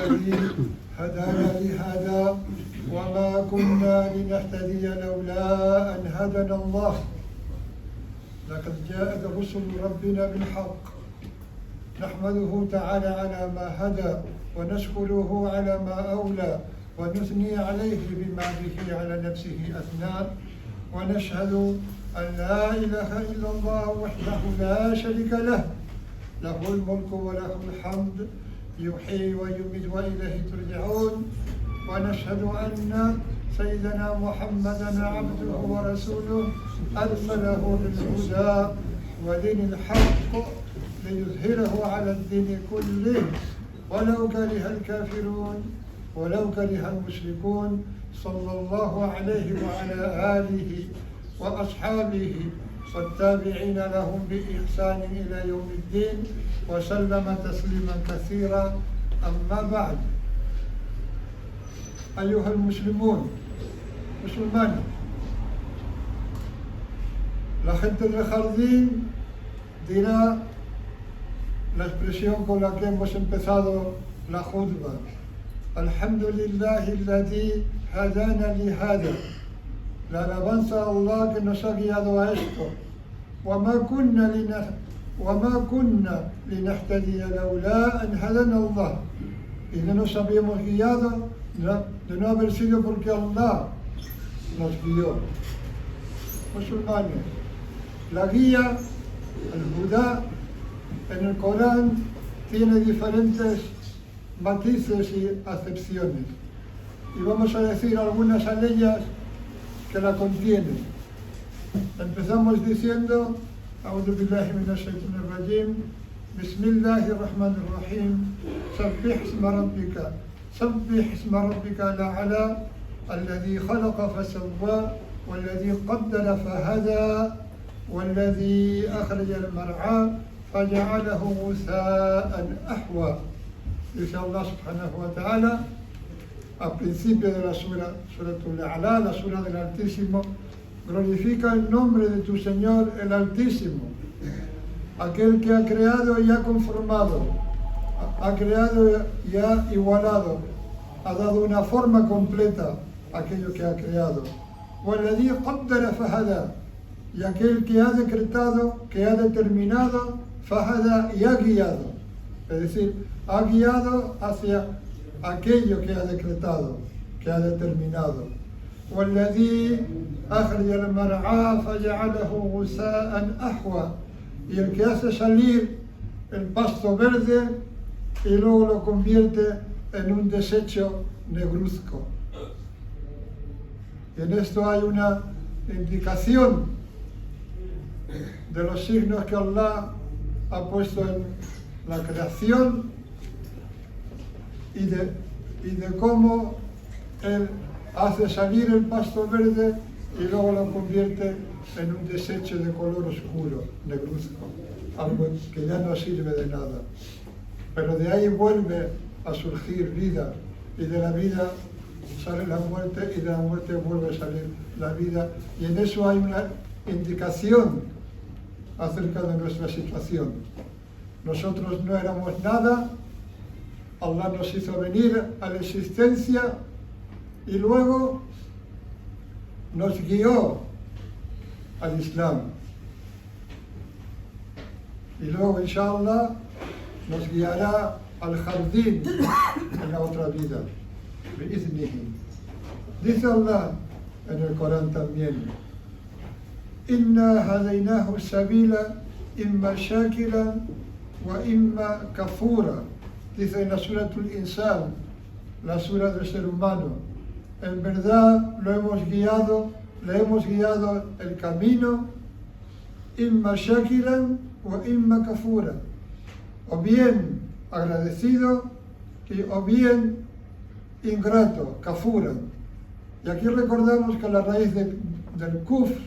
الذي هدانا لهذا وما كنا لنهتدي لولا أن هدانا الله لقد جاءت رسل ربنا بالحق نحمده تعالى على ما هدى ونشكره على ما أولى ونثني عليه بما به على نفسه أثنى ونشهد أن لا إله إلا الله وحده لا شريك له له الملك وله الحمد يحيي ويميت وإليه ترجعون ونشهد أن سيدنا محمدا عبده ورسوله أرسله بالهدى ودين الحق ليظهره على الدين كله ولو كره الكافرون ولو كره المشركون صلى الله عليه وعلى آله وأصحابه والتابعين لهم بإحسان إلى يوم الدين وسلم تسليما كثيرا أما بعد أيها المسلمون مسلمان la gente del jardín dirá la expresión con la que hemos empezado la khutbah Alhamdulillahi alladhi hadana li hada la alabanza a Allah que nos ha guiado a esto وما كنا لنهتدي لولا أن هدانا الله y no nos habíamos guiado de no haber sido porque Allah nos guió. Musulmanes, la guía, el Buda, en el Corán tiene diferentes matices y acepciones y vamos a decir algunas de ellas que la contienen. Empezamos diciendo أعوذ بالله من الشيطان الرجيم بسم الله الرحمن الرحيم سبح اسم ربك الأعلى الذي خلق فسوى والذي قدر فهدى والذي أخرج المرعى فجعله غثاء أحوى. Dice Allah subhanahu wa ta'ala al principio de la sura Al-A'la, la sura del Altísimo, glorifica el nombre de tu Señor, el Altísimo, aquel que ha creado y ha conformado, ha creado y ha igualado, ha dado una forma completa a aquello que ha creado. وَالَّذِي قَدَّرَ فَهَدَى, y aquel que ha decretado, que ha determinado, فَهَدَى, y ha guiado, es decir, ha guiado hacia aquello que ha decretado, que ha determinado. والذي أخرج المرعى فجعله غثاء أحوى, y el que hace salir el pasto verde y luego lo convierte en un desecho negruzco. Y en esto hay una indicación de los signos que Allah ha puesto en la creación y de cómo Él hace salir el pasto verde y luego lo convierte en un desecho de color oscuro, negruzco, algo que ya no sirve de nada. Pero de ahí vuelve a surgir vida, y de la vida sale la muerte, y de la muerte vuelve a salir la vida, y en eso hay una indicación acerca de nuestra situación. Nosotros no éramos nada, Allah nos hizo venir a la existencia y luego nos guió al Islam. Y luego, inshallah, nos guiará al jardín en la otra vida. Dice Allah en el Corán también: Inna hadaynahu sabila imma shakiran wa imma kafura. Dice en la Suratul Insan, la sura del ser humano: en verdad le hemos guiado el camino, imma shakiran o imma kafura, o bien agradecido o bien ingrato, kafuran. Y aquí recordamos que la raíz del kufr,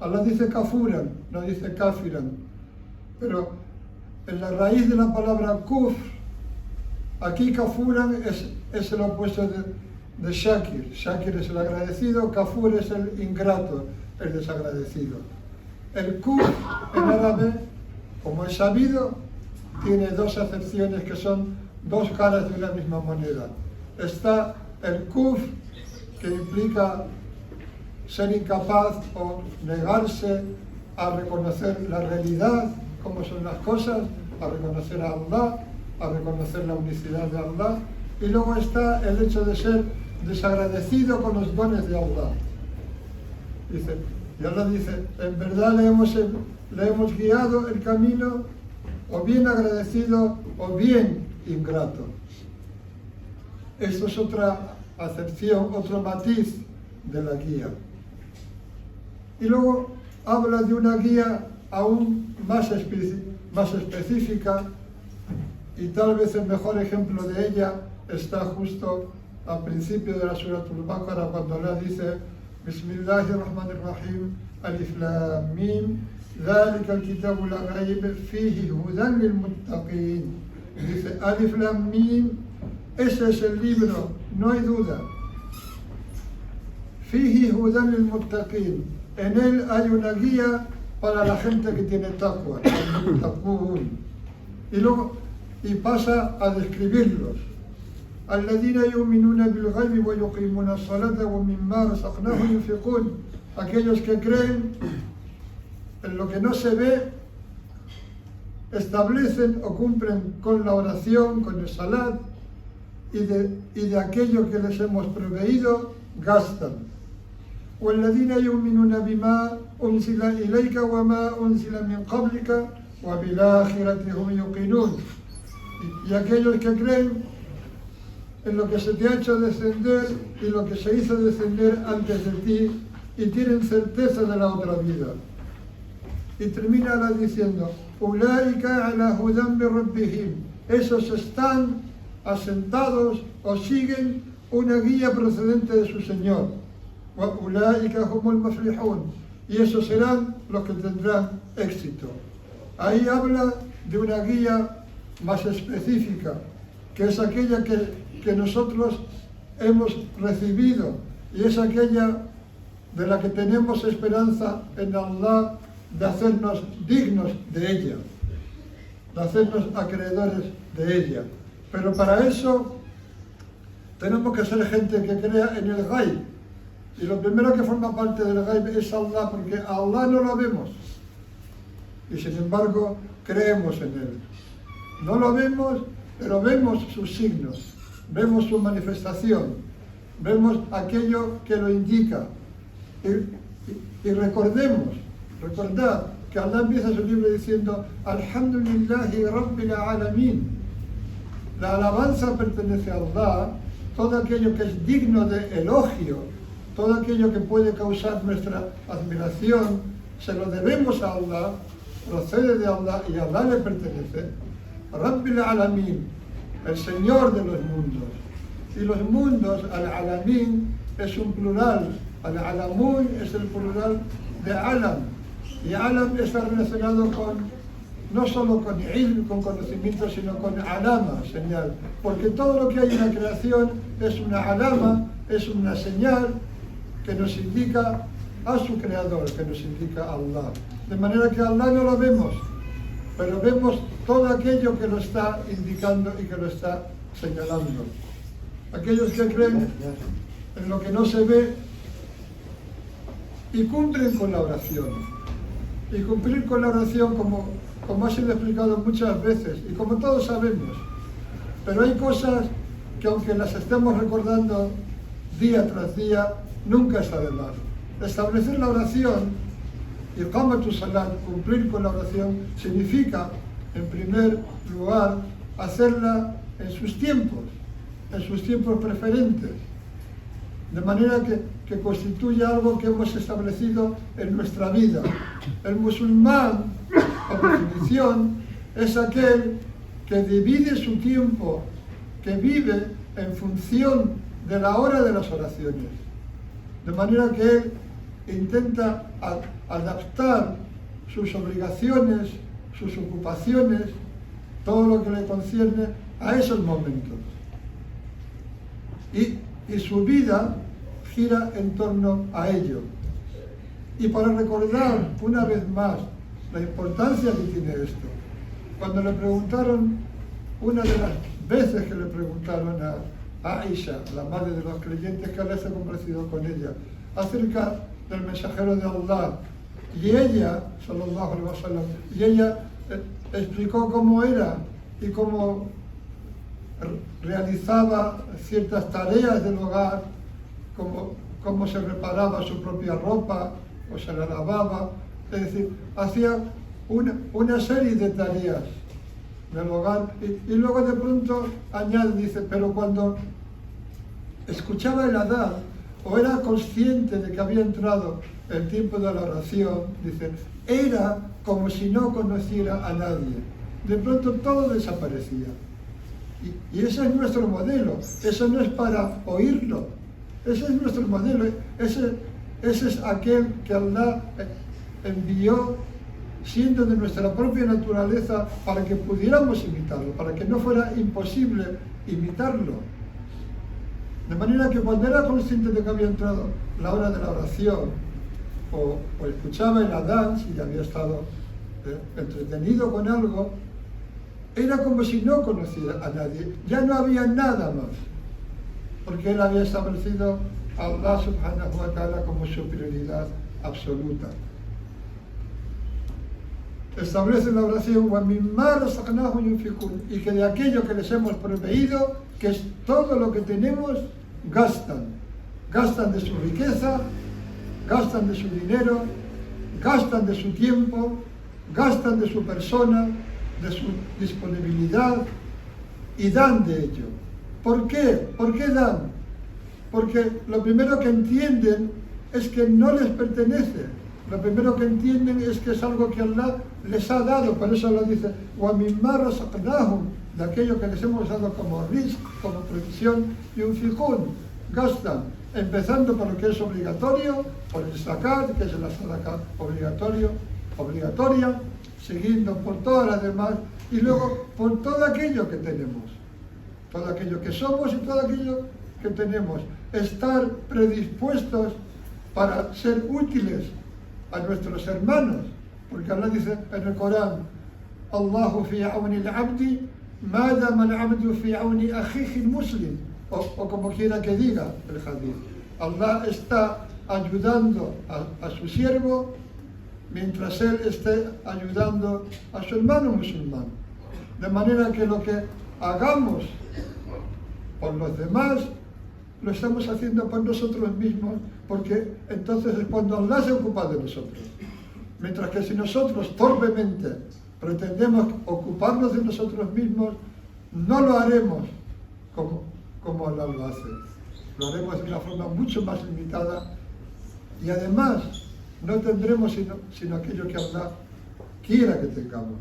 Allah dice kafuran, no dice kafiran, pero en la raíz de la palabra kufr, aquí kafuran es el opuesto de shakir. Shakir es el agradecido, kafur es el ingrato, el desagradecido. El kufr en árabe, como es sabido, tiene dos acepciones que son dos caras de una misma moneda. Está el kuf, que implica ser incapaz o negarse a reconocer la realidad, cómo son las cosas, a reconocer a Allah, a reconocer la unicidad de Allah. Y luego está el hecho de ser desagradecido con los dones de Allah. Dice, y Allah dice, en verdad le hemos guiado el camino, o bien agradecido o bien ingrato. Esto es otra acepción, otro matiz de la guía. Y luego habla de una guía aún más específica, y tal vez el mejor ejemplo de ella está justo al principio de la Surah Al-Baqarah, cuando Allah dice, Bismillahirrahmanirrahim, Alif Lam Mim, ذلك الكتاب لا ريب فيه هدى للمتقين. Dice Alif Lam Mim, ese es el libro, no hay duda. فيه هدى للمتقين, en él hay una guía para la gente que tiene taqwa, y pasa a describirlos. الذين يؤمنون بالغيب ويقيمون الصلاة ومما رزقناهم ينفقون, aquellos que creen en lo que no se ve, establecen o cumplen con la oración, con el salat, y de aquello que les hemos proveído, gastan. وَالَّذِينَ يُؤْمِنُونَ بِمَا أُنزِلَ إِلَيْكَ وَمَا أُنزِلَ مِنْ قَبْلِكَ وَبِالْآخِرَةِ هُمْ يُوقِنُونَ. Y aquellos que creen en lo que se te ha hecho descender y lo que se hizo descender antes de ti, y tienen certeza de la otra vida. Y termina diciendo, Ulaika ala hudan min rabbihim, esos están asentados o siguen una guía procedente de su Señor. Wa ulaika humul muflihun, y esos serán los que tendrán éxito. Ahí habla de una guía más específica, que es aquella que nosotros hemos recibido, y es aquella de la que tenemos esperanza en Allah, de hacernos dignos de ella, de hacernos acreedores de ella. Pero para eso tenemos que ser gente que crea en el Ghaib. Y lo primero que forma parte del Ghaib es Allah, porque a Allah no lo vemos. Y sin embargo, creemos en Él. No lo vemos, pero vemos sus signos, vemos su manifestación, vemos aquello que lo indica. Y recordad que Allah empieza su libro diciendo Alhamdulillahi Rabbil Alamin. La alabanza pertenece a Allah, todo aquello que es digno de elogio, todo aquello que puede causar nuestra admiración, se lo debemos a Allah, procede de Allah y a Allah le pertenece. Rabbil Alamin, el Señor de los mundos. Y los mundos, al-Alamin, es un plural. Al-Alamun es el plural de Alam. Y Alam está relacionado no solo con ilm, con conocimiento, sino con alama, señal. Porque todo lo que hay en la creación es una alama, es una señal que nos indica a su creador, que nos indica a Allah. De manera que a Allah no lo vemos, pero vemos todo aquello que lo está indicando y que lo está señalando. Aquellos que creen en lo que no se ve y cumplen con la oración. Y cumplir con la oración, como ha sido explicado muchas veces y como todos sabemos. Pero hay cosas que, aunque las estemos recordando día tras día, nunca está de más. Establecer la oración, iqamatu salat, cumplir con la oración, significa, en primer lugar, hacerla en sus tiempos preferentes, de manera que constituye algo que hemos establecido en nuestra vida. El musulmán, por definición, es aquel que divide su tiempo, que vive en función de la hora de las oraciones, de manera que él intenta adaptar sus obligaciones, sus ocupaciones, todo lo que le concierne a esos momentos. Y su vida gira en torno a ello. Y para recordar una vez más la importancia que tiene esto, cuando le preguntaron una veces que le preguntaron a Aisha, la madre de los creyentes, que Allah se ha complacido con ella, acerca del mensajero de Allah. Y ella, sallallahu alaihi wasallam, y ella explicó cómo era y cómo realizaba ciertas tareas del hogar, cómo se reparaba su propia ropa o se la lavaba, es decir, hacía una serie de tareas del hogar y luego de pronto añade, dice, pero cuando escuchaba el adán o era consciente de que había entrado el tiempo de la oración, dice, era como si no conociera a nadie. De pronto todo desaparecía. Y ese es nuestro modelo, eso no es para oírlo, ese es nuestro modelo, ese es aquel que Allah envió siendo de nuestra propia naturaleza para que pudiéramos imitarlo, para que no fuera imposible imitarlo. De manera que cuando era consciente de que había entrado la hora de la oración, o escuchaba el adán, si ya había estado entretenido con algo, era como si no conociera a nadie, ya no había nada más, porque él había establecido a Allah subhanahu wa ta'ala como su prioridad absoluta. Establece la oración وَمِمَّا رَزَقْنَاهُمْ يُنْفِقُونَ, y que de aquello que les hemos proveído, que es todo lo que tenemos, gastan de su riqueza, gastan de su dinero, gastan de su tiempo, gastan de su persona, de su disponibilidad y dan de ello. ¿Por qué? ¿Por qué dan? Porque lo primero que entienden es que no les pertenece. Lo primero que entienden es que es algo que Allah les ha dado. Por eso lo dice, وَمِمَّا رَزَقْنَاهُمْ, de aquello que les hemos dado como rizq, como provisión, يُنْفِقُونَ, gastan, empezando por lo que es obligatorio, por el zakat, que es la sadaqa obligatoria, siguiendo por todas las demás, y luego por todo aquello que tenemos, todo aquello que somos y todo aquello que tenemos. Estar predispuestos para ser útiles a nuestros hermanos, porque Allah dice en el Corán, Allahu fi auni al-abdi, ma dama al-abdu fi auni akhihi al-muslim, o como quiera que diga el hadith. Allah está ayudando a su siervo mientras él esté ayudando a su hermano musulmán. De manera que lo que hagamos por los demás, lo estamos haciendo por nosotros mismos, porque entonces es cuando Allah se ocupa de nosotros. Mientras que si nosotros torpemente pretendemos ocuparnos de nosotros mismos, no lo haremos como Allah lo hace. Lo haremos de una forma mucho más limitada y además no tendremos sino aquello que Allah quiera que tengamos.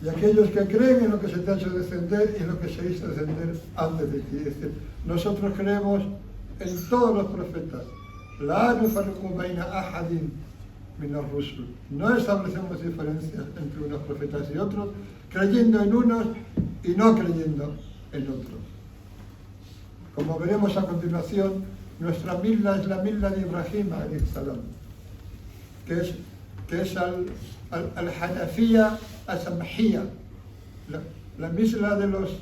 Y aquellos que creen en lo que se te ha hecho descender y en lo que se hizo descender antes de ti. Es decir, nosotros creemos en todos los profetas. La nufarriqu baina ahadin min ar-rusul. No establecemos diferencias entre unos profetas y otros, creyendo en unos y no creyendo en otros. Como veremos a continuación, nuestra milla es la milla de Ibrahim alayhi salam, que es al-Hanafiyya as-Samhiyya, la milla de los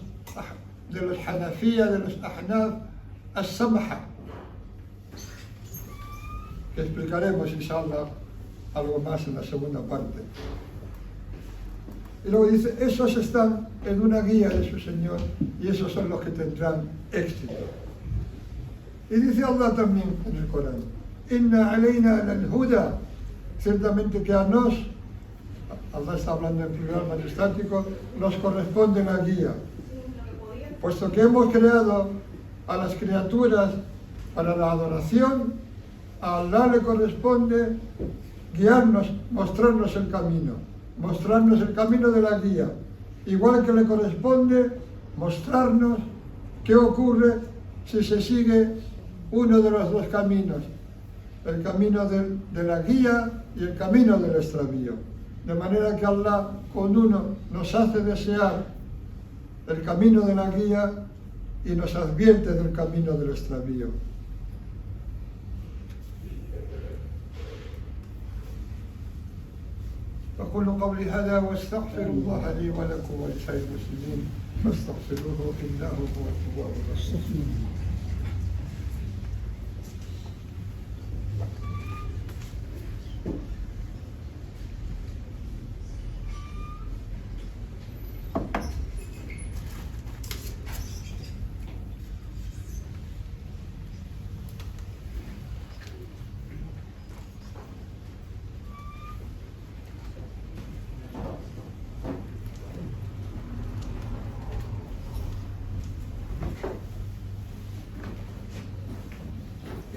Hanafiyya, de los Ahnaf as-Samha, que explicaremos, inshallah, algo más en la segunda parte. Y luego dice, esos están en una guía de su Señor y esos son los que tendrán éxito. Y dice Allah también en el Corán, Inna alayna al-huda, ciertamente que a nos, Allah está hablando en plural majestático, nos corresponde la guía. Puesto que hemos creado a las criaturas para la adoración, a Allah le corresponde guiarnos, mostrarnos el camino de la guía, igual que le corresponde mostrarnos qué ocurre si se sigue uno de los dos caminos, el camino de la guía y el camino del extravío. De manera que Allah con uno nos hace desear el camino de la guía y nos advierte del camino del extravío. أقول قولي هذا وأستغفر الله لي ولكم ولسائر المسلمين فاستغفروه إنه هو التواب الرحيم.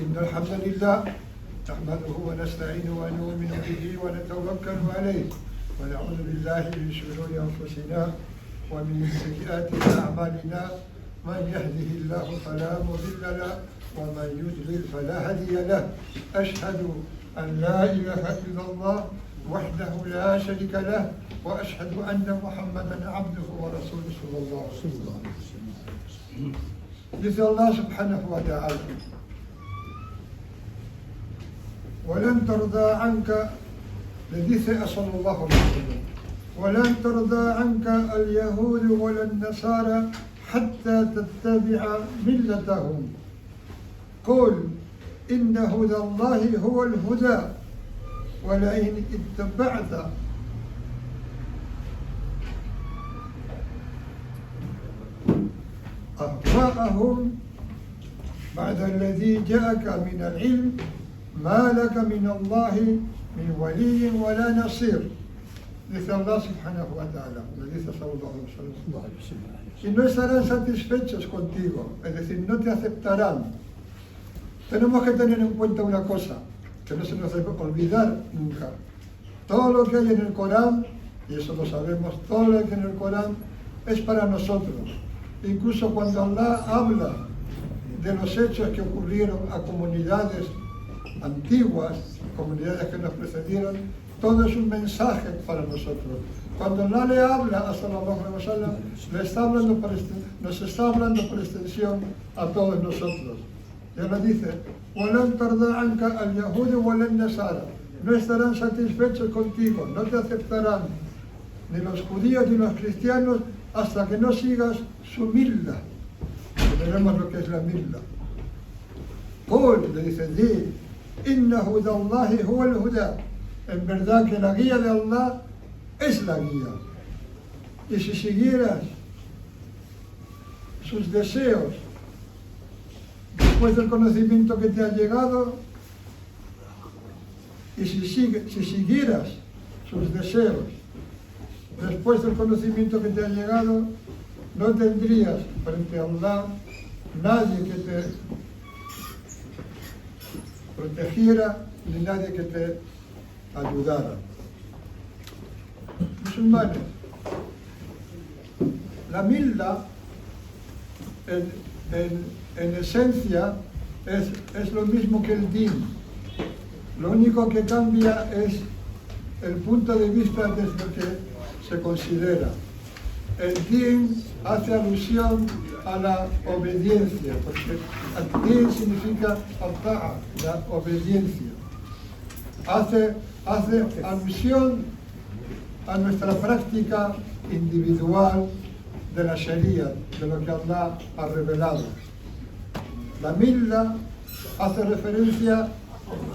إن الحمد لله نحمده ونستعينه ونؤمن به ونتوكل عليه ونعوذ بالله من شرور أنفسنا ومن سيئات أعمالنا من يهده الله فلا مضل له ومن يضلل فلا هادي له. أشهد أن لا إله إلا الله وحده لا شريك له وأشهد أن محمدا عبده ورسوله صلى الله عليه وسلم. Dice Allah subhanahu wa ta'ala: ولن ترضى عنك لديث صلى الله عليه وسلم ولن ترضى عنك اليهود ولا النصارى حتى تتبع ملتهم قل إن هدى الله هو الهدى ولئن اتبعت أهواءهم بعد الذي جاءك من العلم ما لك من الله من ولي ولا نصير. Dice Allah subhanahu wa ta'ala, le dice sallallahu alaihi wasallam, y no estarán satisfechos contigo, es decir, no te aceptarán. Tenemos que tener en cuenta una cosa, que no se nos debe olvidar nunca. Todo lo que hay en el Corán, y eso lo sabemos, todo lo que hay en el Corán es para nosotros. Incluso cuando Allah habla de los hechos que ocurrieron a comunidades antiguas, comunidades que nos precedieron, todo es un mensaje para nosotros. Cuando Allah le habla a sallallahu alaihi wasallam, nos está hablando por extensión a todos nosotros. Y ahora dice: وَلَنْ تَرْضَى عَنْكَ الْيَهُودُ وَلَا النَّصَارَى. No estarán satisfechos contigo, no te aceptarán ni los judíos ni los cristianos hasta que no sigas su millah. Veremos lo que es la millah. قُلْ, le dice, di: إِنَّ هُدَى اللَّهِ هُوَ الْهُدَى. En verdad que la guía de Allah es la guía. Y si siguieras sus deseos después del conocimiento que te ha llegado, y si siguieras sus deseos después del conocimiento que te ha llegado, no tendrías frente a Allah nadie que te protegiera ni nadie que te ayudara. Musulmanes, la millah en esencia es lo mismo que el din. Lo único que cambia es el punto de vista desde el que se considera. El din hace alusión a la obediencia, porque el din significa al-ta'a, la obediencia. Hace alusión a nuestra práctica individual de la Sharia, de lo que Allah ha revelado. La millah hace referencia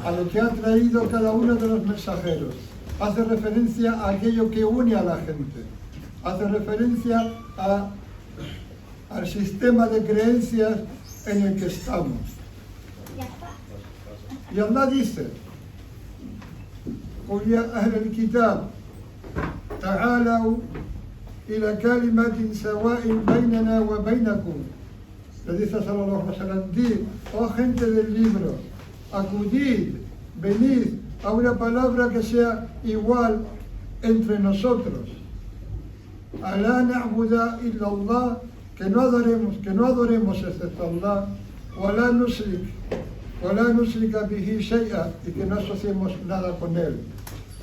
a lo que ha traído cada uno de los mensajeros, hace referencia a aquello que une a la gente, hace referencia al sistema de creencias en el que estamos. Y Allah dice: قل يا أهل الكتاب تعالوا إلى كلمة سواء بيننا وبينكم. Le dice sallallahu alaihi wasallam: di, oh gente del libro, acudid, venid a una palabra que sea igual entre nosotros. Alá na'buda illa Allah, que no adoremos excepto Allah, wala nusrika bihi shay'a, y que no asociemos nada con él.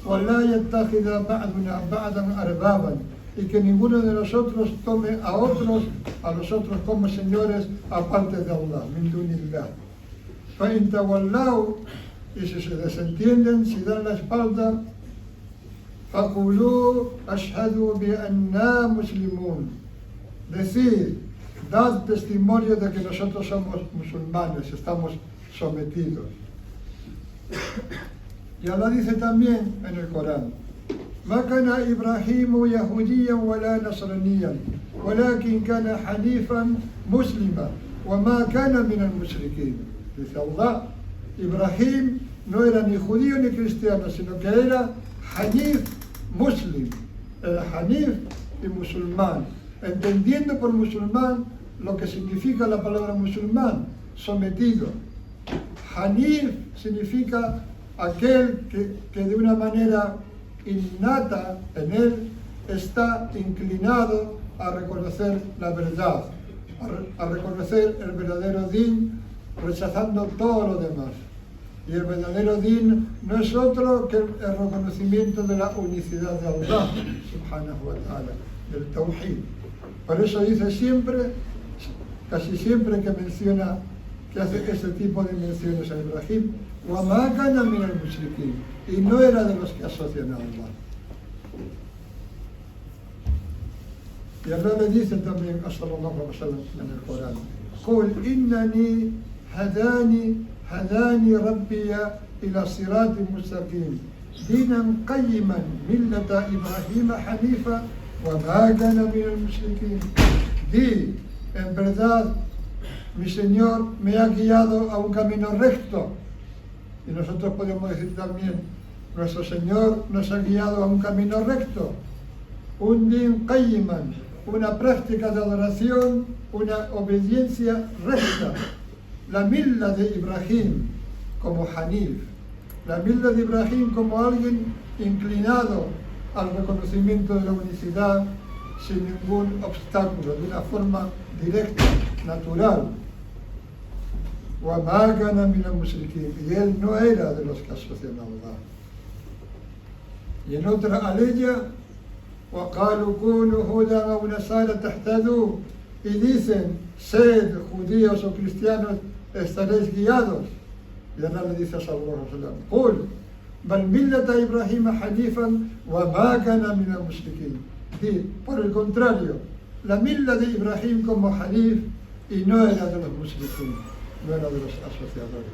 وَلَا يَتَّخِذَ بَعْضُنَا بَعْضًا أَرْبَابًا, y que ninguno de nosotros tome a los otros como señores aparte de Allah, min dunillah. فَإِن تَوَلَّوْا, y si se desentienden, si dan la espalda, فقولوا أشهدوا بأننا مسلمون. Decid, dad testimonio de que nosotros somos musulmanes, estamos sometidos. Y Allah dice también en el Corán: ما كان إبراهيم يهوديا ولا نصرانيا ولكن كان حنيفا مسلما وما كان من المشركين. Dice Allah, Ibrahim no era ni judío ni cristiano, sino que era Hanif Muslim, era Hanif y musulmán, entendiendo por musulmán lo que significa la palabra musulmán, sometido. Hanif significa aquel que de una manera innata en él está inclinado a reconocer la verdad, a reconocer el verdadero din, rechazando todo lo demás. Y el verdadero din no es otro que el reconocimiento de la unicidad de Allah, subhanahu wa ta'ala, del tawhid. Por eso dice siempre, casi siempre que menciona, que hace este tipo de menciones a Ibrahim, وَمَا كَانَ مِنَ الْمُشْرِكِينَ, y no era de los que asocian a Allah. Y Allah le dice también a sallallahu alaihi wasallam en el Corán: قُلْ إِنَّنِي هداني ربي إلى صراط مستقيم دينا قيما ملة إبراهيم حنيفا وما كان من المشركين. Di, en verdad, mi Señor me ha guiado a un camino recto. Y nosotros podemos decir también, nuestro Señor nos ha guiado a un camino recto, un din qayyiman, una práctica de adoración, una obediencia recta. La milla de Ibrahim como Hanif, la milla de Ibrahim como alguien inclinado al reconocimiento de la unicidad sin ningún obstáculo, de una forma directa, natural. وَمَا كَانَ مِنَ الْمُشْرِكِينَ, y él no era de los que asocian a Allah. Y en otra aleya, وَقَالُوا كُونُوا هُودًا أَوْ نَصَارَىٰ تَهْتَدُوا, y dicen, sed judíos o cristianos, estaréis guiados. Y Allah le dice a sallallahu alaihi wasallam: قُلْ بَلْ مِلَّةَ إِبْرَاهِيمَ حَنِيفًا وَمَا كَانَ مِنَ الْمُشْرِكِينَ. Di, por el contrario, la milla de Ibrahim como Hanif, y no era de los mushrikín, no era de los asociadores.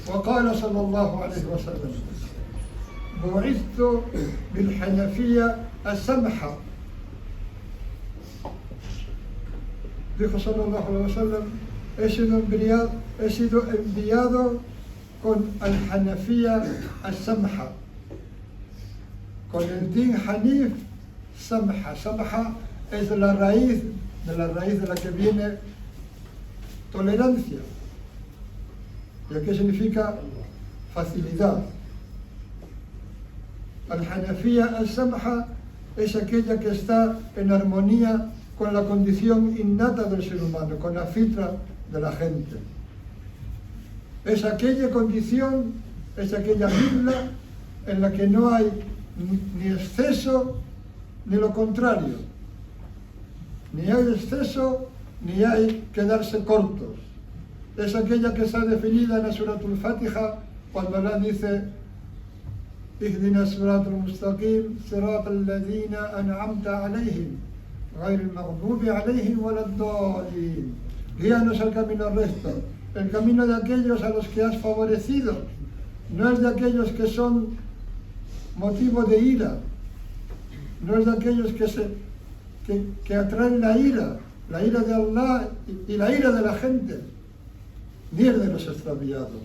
وقال صلى الله عليه وسلم: بعثت بالحنفية السمحة. Dijo sallallahu alaihi wasallam: he sido enviado con al-Hanafiyya al-Samha, con el din Hanif Samha. Samha es la raíz de la que viene tolerancia. ¿Y qué significa? Facilidad. Al-Hanafiyya al-Samha es aquella que está en armonía con la condición innata del ser humano, con la fitra de la gente. Es aquella condición, es aquella milla en la que no hay ni exceso ni lo contrario. Ni hay exceso ni hay quedarse cortos. Es aquella que está definida en la Suratul Fatiha cuando Allah dice: اهدنا الصراط المستقيم صراط الذين أنعمت عليهم غير المغضوب عليهم ولا الضالين. Guíanos al camino recto, el camino de aquellos a los que has favorecido, no es de aquellos que son motivo de ira, no es de aquellos que atraen la ira de Allah y la ira de la gente, ni es de los extraviados.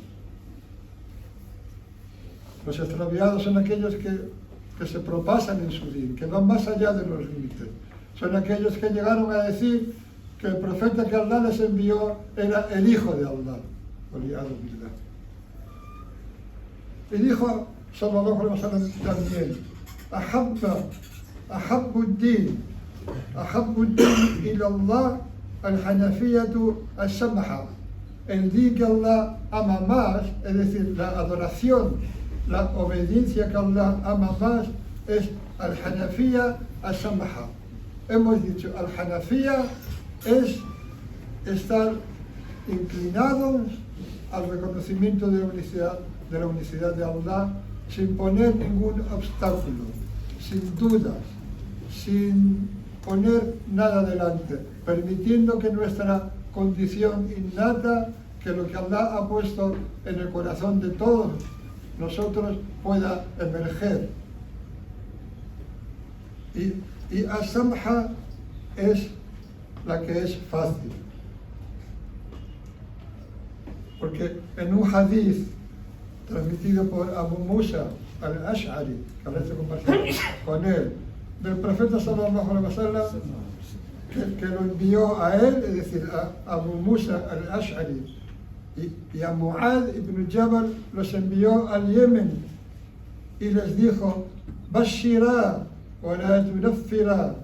Los extraviados son aquellos que se propasan en su din, que van más allá de los límites. Son aquellos que llegaron a decir que el profeta que Allah les envió era el hijo de Allah. Y dijo sallallahu alaihi wasallam también: أحب الدين إلى الله الحنفية السمحة. El din que Allah ama más, es decir, la adoración, la obediencia que Allah ama más, es al-Hanafiyya al-Samha. Hemos dicho, al-Hanafiyya es estar inclinados al reconocimiento de la unicidad de Allah sin poner ningún obstáculo, sin dudas, sin poner nada delante, permitiendo que nuestra condición innata, que lo que Allah ha puesto en el corazón de todos nosotros pueda emerger. Y as-samha es la que es fácil. Porque en un hadith transmitido por Abu Musa al-Ash'ari, que habrá compartido con él, del profeta sallallahu alaihi wasallam, que lo envió a él, es decir, a Abu Musa al-Ash'ari, y a Mu'adh ibn Jabal los envió al Yemen y les dijo: Bashirá wa la tunaffirá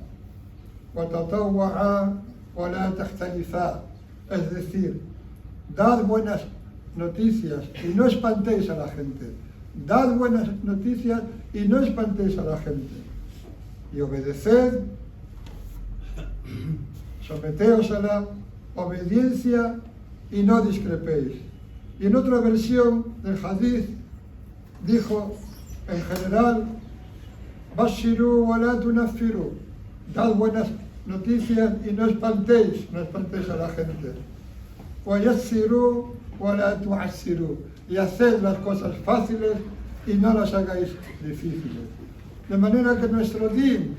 wa tatawwa'a wa la takhtalifá. Es decir, dad buenas noticias y no espantéis a la gente. Dad buenas noticias y no espantéis a la gente. Y obedeced, someteos a la obediencia y no discrepéis. Y en otra versión del hadith dijo, en general, Bashiru wa la tunaffiru, dad buenas noticias y no espantéis a la gente. Wa yassiru wa la tu'assiru, y haced las cosas fáciles y no las hagáis difíciles. De manera que nuestro din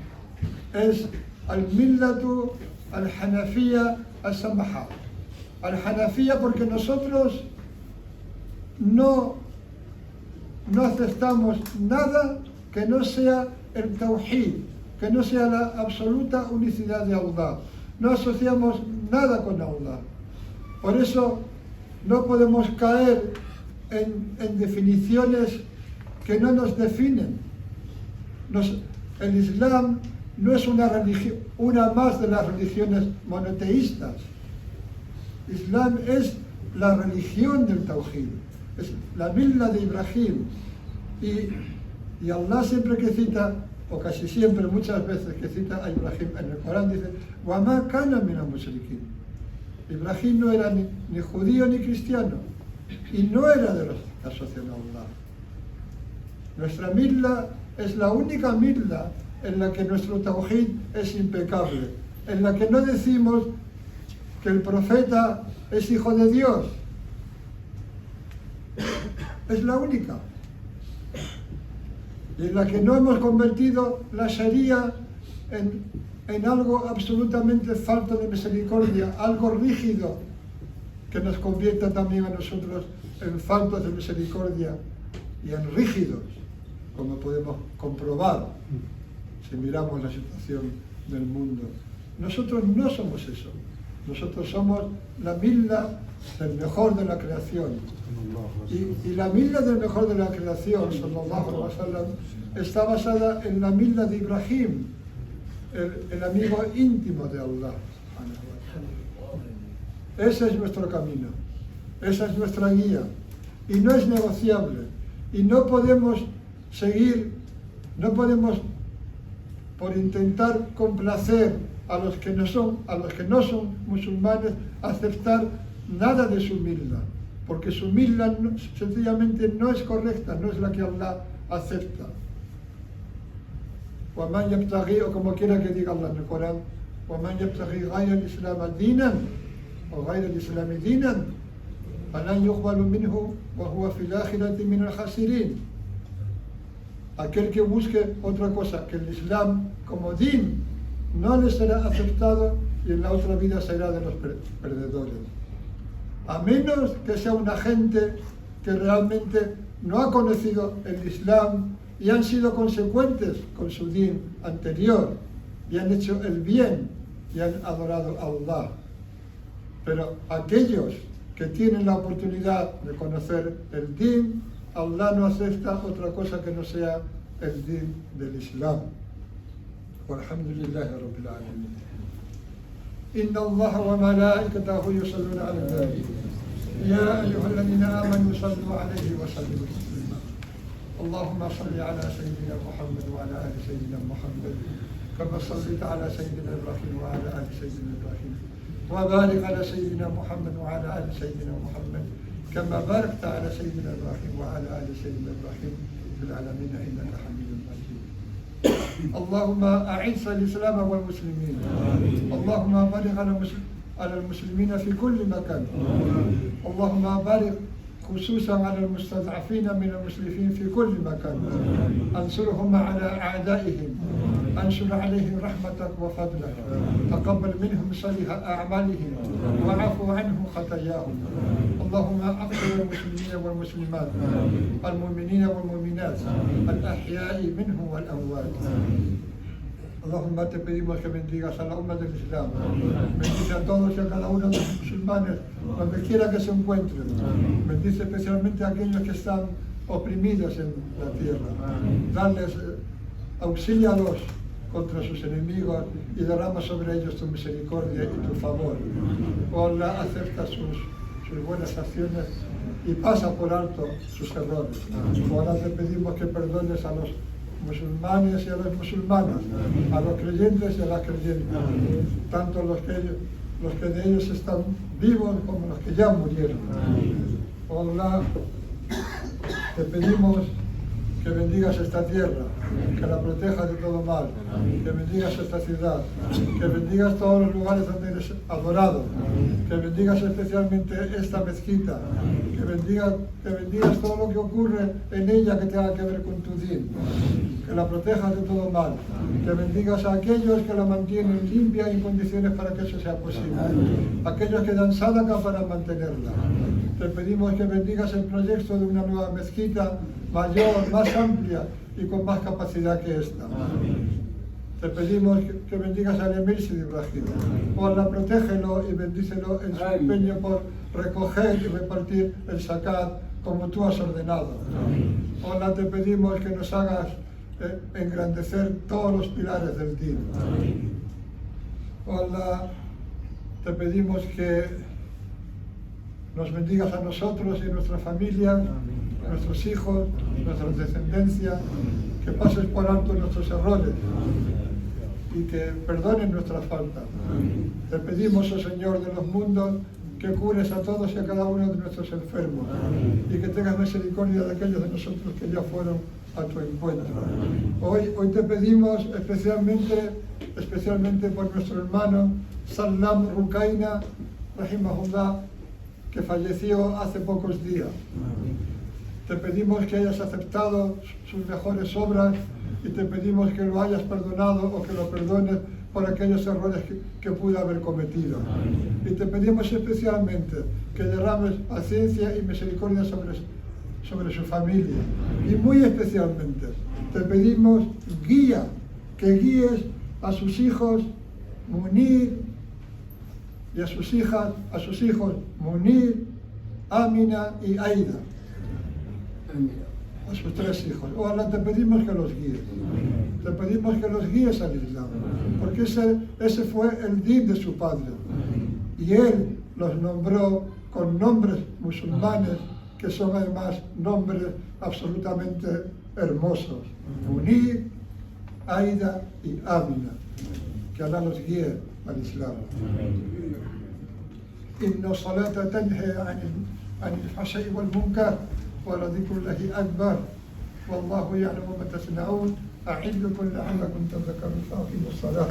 es al-millatu, al-hanafiyya, al-samaha. Al-hanafiyya porque nosotros no aceptamos nada que no sea el tawhid, que no sea la absoluta unicidad de Allah. No asociamos nada con Allah. Por eso no podemos caer en definiciones que no nos definen. El Islam no es una religión, una más de las religiones monoteístas. Islam es la religión del Tawhid, es la milla de Ibrahim. Y Allah siempre que cita, o casi siempre, muchas veces que cita a Ibrahim en el Corán, dice: وَمَا كَانَ مِنَ الْمُشْرِكِينَ. Ibrahim no era ni judío ni cristiano, y no era de los que asocian a Allah. Nuestra milla es la única milla en la que nuestro Tawhid es impecable, en la que no decimos que el profeta es hijo de Dios. Es la única. Y en la que no hemos convertido la Sharia en algo absolutamente falto de misericordia, algo rígido, que nos convierta también a nosotros en faltos de misericordia y en rígidos, como podemos comprobar si miramos la situación del mundo. Nosotros no somos eso. Nosotros somos la milla del mejor de la creación. Y la milla del mejor de la creación, sallallahu alaihi wasallam, está basada en la milla de Ibrahim, el amigo íntimo de Allah. Ese es nuestro camino, esa es nuestra guía. Y no es negociable. Y no podemos seguir, no podemos, por intentar complacer a los que no son musulmanes, aceptar nada de su milla, porque su milla sencillamente no es correcta, no es la que Allah acepta. وَمَنْ يَبْتَغِي, o como quiera que diga Allah en el Corán, وَمَنْ يَبْتَغِي غَيْرَ الْإِسْلَامَ دِينًا o غَيْرَ الْإِسْلَامِ دِينًا فَلَنْ يُقْبَلُ مِنْهُ وَهُوَ فِي الْآخِرَةِ مِنَ الْخَاسِرِينَ. Aquel que busque otra cosa que el Islam como din, no le será aceptado y en la otra vida será de los perdedores. A menos que sea una gente que realmente no ha conocido el Islam y han sido consecuentes con su din anterior y han hecho el bien y han adorado a Allah. Pero aquellos que tienen la oportunidad de conocer el din, Allah no acepta otra cosa que no sea el din del Islam. Walhamdulillahi Rabbil Alamin. Inna Allah wa malaikatahu yusalluna ala nabi. Ya ayyuhalladhina amanu sallu alayhi wa sallimu taslima. Allahumma salli ala sayyidina Muhammad wa ala ali sayyidina Muhammad kama sallaita ala sayyidina Ibrahim wa ala ali sayyidina Ibrahim. Wa barik ala sayyidina Muhammad wa ala ali sayyidina Muhammad كما باركت على سيدنا إبراهيم وعلى آل سيدنا إبراهيم العالمين إنك حميد مجيد. اللهم أعز الإسلام والمسلمين. اللهم بارك على المسلمين في كل مكان. اللهم بارك خصوصا على المستضعفين من المسلمين في كل مكان. انصرهم على أعدائهم. انشر عليهم رحمتك وفضلك. تقبل منهم صالح أعمالهم وعفو عنهم خطاياهم. اللهم اغفر للمسلمين والمسلمات، المؤمنين والمؤمنات، الأحياء منهم والأموات. Allahumma, te pedimos que bendigas a la umma del Islam, bendice a todos y a cada uno de los musulmanes, donde quiera que se encuentren, bendice especialmente a aquellos que están oprimidos en la tierra, darles, auxílialos contra sus enemigos y derrama sobre ellos tu misericordia y tu favor. Oh Allah, acepta sus buenas acciones y pasa por alto sus errores. Oh Allah, te pedimos que perdones a los musulmanes y a las musulmanas, a los creyentes y a las creyentes, tanto los que de ellos están vivos como los que ya murieron. Oh Allah, te pedimos que bendigas esta tierra, que la protejas de todo mal, que bendigas esta ciudad, que bendigas todos los lugares donde eres adorado, que bendigas especialmente esta mezquita, que bendigas todo lo que ocurre en ella que tenga que ver con tu din, que la protejas de todo mal, que bendigas a aquellos que la mantienen limpia y en condiciones para que eso sea posible, aquellos que dan sadaqa para mantenerla. Te pedimos que bendigas el proyecto de una nueva mezquita mayor, más amplia y con más capacidad que esta. Te pedimos que bendigas al Emir Sid Ibrahim. Oh Allah, protégelo y bendícelo en su empeño por recoger y repartir el zakat como tú has ordenado. Oh Allah, te pedimos que nos hagas engrandecer todos los pilares del din. Oh Allah, te pedimos que nos bendigas a nosotros y a nuestra familia, a nuestros hijos, a nuestra descendencia, que pases por alto nuestros errores y que perdones nuestras faltas. Te pedimos, oh Señor de los mundos, que cures a todos y a cada uno de nuestros enfermos y que tengas misericordia de aquellos de nosotros que ya fueron a tu encuentro. Hoy te pedimos especialmente por nuestro hermano Salam Rukaina, rahimahullah, que falleció hace pocos días. Te pedimos que hayas aceptado sus mejores obras y te pedimos que lo hayas perdonado o que lo perdones por aquellos errores que pudo haber cometido. Y te pedimos especialmente que derrames paciencia y misericordia sobre su familia. Y muy especialmente te pedimos que guíes a sus hijos Munir y a sus hijos Munir, Amina y Aida, a sus 3 hijos. Oh Allah, te pedimos que los guíes. Te pedimos que los guíes al Islam, porque ese fue el din de su padre. Y él los nombró con nombres musulmanes, que son además nombres absolutamente hermosos. Munir, Aida y Amina. Que Allah los guíe al Islam. إن الصلاة تنهى عن الفحشاء والمنكر ولذكر الله أكبر والله يعلم ما تصنعون أعدكم لعلكم تذكرون فأقيموا الصلاة.